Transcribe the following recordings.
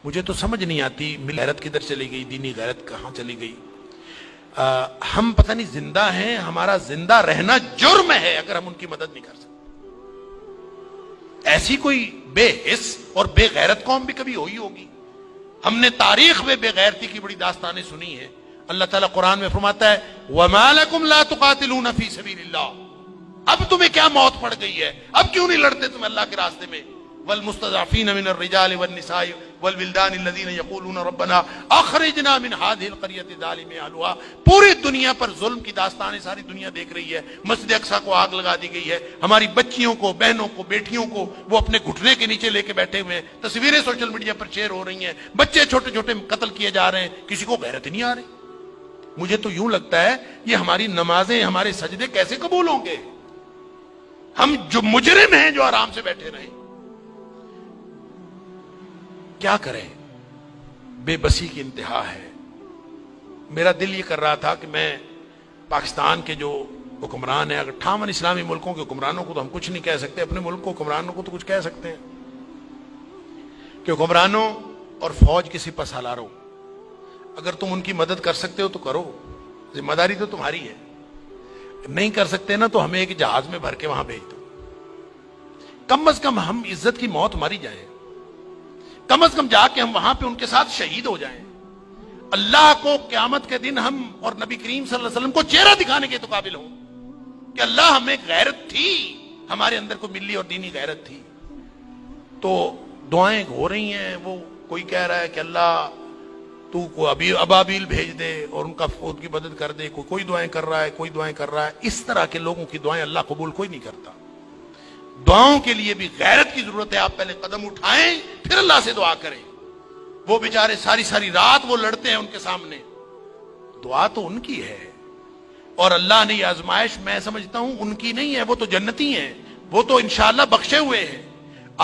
مجھے تو سمجھ نہیں آتی غیرت کدھر چلی گئی، دینی غیرت کہاں چلی گئی۔ ہم پتہ نہیں زندہ ہیں، ہمارا زندہ رہنا جرم ہے اگر ہم ان کی مدد نہیں کر سکتے۔ ایسی کوئی بے حس اور بے غیرت قوم بھی کبھی ہوئی ہوگی؟ ہم نے تاریخ میں بے غیرتی کی بڑی داستانیں سنی ہیں۔ اللہ تعالیٰ قرآن میں فرماتا ہے وَمَا لَكُمْ لَا تُقَاتِلُونَ فِي سَبِيلِ اللَّهِ، اب تمہیں کیا موت پڑ گئی ہے، اب کیوں نہیں لڑتے تم اللہ کے راستے میں؟ وَالْمُسْتَضْعَفِينَ مِنَ الرِّجَالِ وَالنِّسَاءِ وَالْوِلْدَانِ الَّذِينَ يَقُولُونَ رَبَّنَا أَخْرِجْنَا مِنْ هَذِهِ الْقَرْيَةِ ظَالِمِ أَهْلُهَا، پوری دنیا پر ظلم کی داستانیں ساری دنیا دیکھ رہی ہے۔ مسجد اقصیٰ کو آگ لگا دی گئی ہے، ہماری بچیوں کو، بہنوں کو، بیٹیوں کو وہ اپنے گھٹنے کے نیچے لے کے بیٹھے ہوئے ہیں، تصویریں سوشل میڈیا پر شیئر ہو رہی ہیں، بچے چھوٹے چھوٹے قتل کیے جا رہے ہیں، کسی کو غیرت نہیں آ رہی۔ مجھے تو یوں لگتا ہے یہ ہماری نمازیں، ہمارے سجدے کیسے قبول ہوں گے؟ ہم جو مجرم ہیں جو آرام سے بیٹھے رہیں، کیا کریں؟ بے بسی کی انتہا ہے۔ میرا دل یہ کر رہا تھا کہ میں پاکستان کے جو حکمران ہیں، اگر 58 اسلامی ملکوں کے حکمرانوں کو تو ہم کچھ نہیں کہہ سکتے، اپنے ملک کو حکمرانوں کو تو کچھ کہہ سکتے ہیں کہ حکمرانوں اور فوج کے سپہ سالاروں، اگر تم ان کی مدد کر سکتے ہو تو کرو، ذمہ داری تو تمہاری ہے۔ نہیں کر سکتے نا تو ہمیں ایک جہاز میں بھر کے وہاں بھیج دو، کم از کم ہم عزت کی موت ماری جائیں، کم از کم جا کے ہم وہاں پہ ان کے ساتھ شہید ہو جائیں، اللہ کو قیامت کے دن ہم اور نبی کریم صلی اللہ علیہ وسلم کو چہرہ دکھانے کے تو قابل ہوں کہ اللہ ہمیں غیرت تھی، ہمارے اندر کو ملی اور دینی غیرت تھی۔ تو دعائیں ہو رہی ہیں، وہ کوئی کہہ رہا ہے کہ اللہ تو کو ابابیل بھیج دے اور ان کی مدد کر دے، کوئی دعائیں کر رہا ہے، کوئی دعائیں کر رہا ہے۔ اس طرح کے لوگوں کی دعائیں اللہ قبول کوئی نہیں کرتا۔ دعاؤں کے لیے بھی غیرت کی ضرورت ہے، آپ پہلے قدم اٹھائیں پھر اللہ سے دعا کریں۔ وہ بیچارے ساری ساری رات وہ لڑتے ہیں ان کے سامنے، دعا تو ان کی ہے، اور اللہ نے یہ آزمائش میں سمجھتا ہوں ان کی نہیں ہے، وہ تو جنتی ہیں، وہ تو انشاءاللہ بخشے ہوئے ہیں۔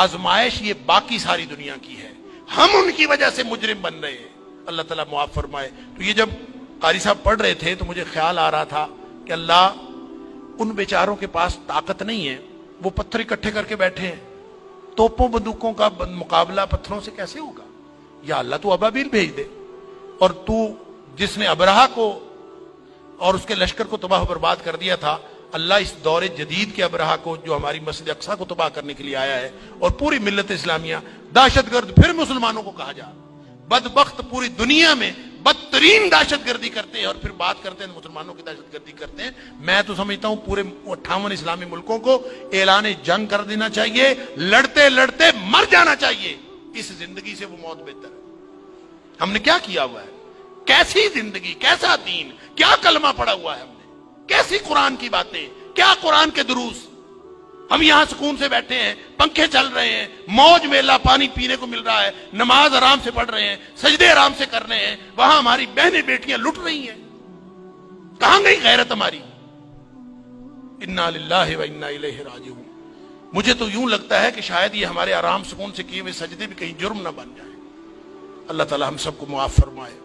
آزمائش یہ باقی ساری دنیا کی ہے، ہم ان کی وجہ سے مجرم بن رہے ہیں، اللہ تعالیٰ معاف فرمائے۔ تو یہ جب قاری صاحب پڑھ رہے تھے تو مجھے خیال آ رہا تھا کہ اللہ ان بیچاروں کے پاس طاقت نہیں ہے، وہ پتھر اکٹھے کر کے بیٹھے ہیں، توپوں بندوقوں کا مقابلہ پتھروں سے کیسے ہوگا؟ یا اللہ تو ابابیل بھیج دے، اور تو جس نے ابرہہ کو اور اس کے لشکر کو تباہ و برباد کر دیا تھا، اللہ اس دور جدید کے ابرہہ کو جو ہماری مسجد اقصیٰ کو تباہ کرنے کے لیے آیا ہے اور پوری ملت اسلامیہ دہشت گرد پھر مسلمانوں کو کہا جا، بدبخت پوری دنیا میں بدترین دہشت گردی کرتے ہیں اور پھر بات کرتے ہیں مسلمانوں کی دہشت گردی کرتے ہیں۔ میں تو سمجھتا ہوں پورے 58 اسلامی ملکوں کو اعلان جنگ کر دینا چاہیے، لڑتے لڑتے مر جانا چاہیے، اس زندگی سے وہ موت بہتر ہے۔ ہم نے کیا کیا ہوا ہے؟ کیسی زندگی، کیسا دین، کیا کلمہ پڑھا ہوا ہے ہم نے، کیسی قرآن کی باتیں، کیا قرآن کے دروس۔ ہم یہاں سکون سے بیٹھے ہیں، پنکھے چل رہے ہیں، موج میلہ پانی پینے کو مل رہا ہے، نماز آرام سے پڑھ رہے ہیں، سجدے آرام سے کر رہے ہیں، وہاں ہماری بہنیں بیٹیاں لٹ رہی ہیں۔ کہاں گئی غیرت ہماری؟ انا للہ و انا الیہ راجعون۔ مجھے تو یوں لگتا ہے کہ شاید یہ ہمارے آرام سکون سے کیے ہوئے سجدے بھی کہیں جرم نہ بن جائیں۔ اللہ تعالی ہم سب کو معاف فرمائے۔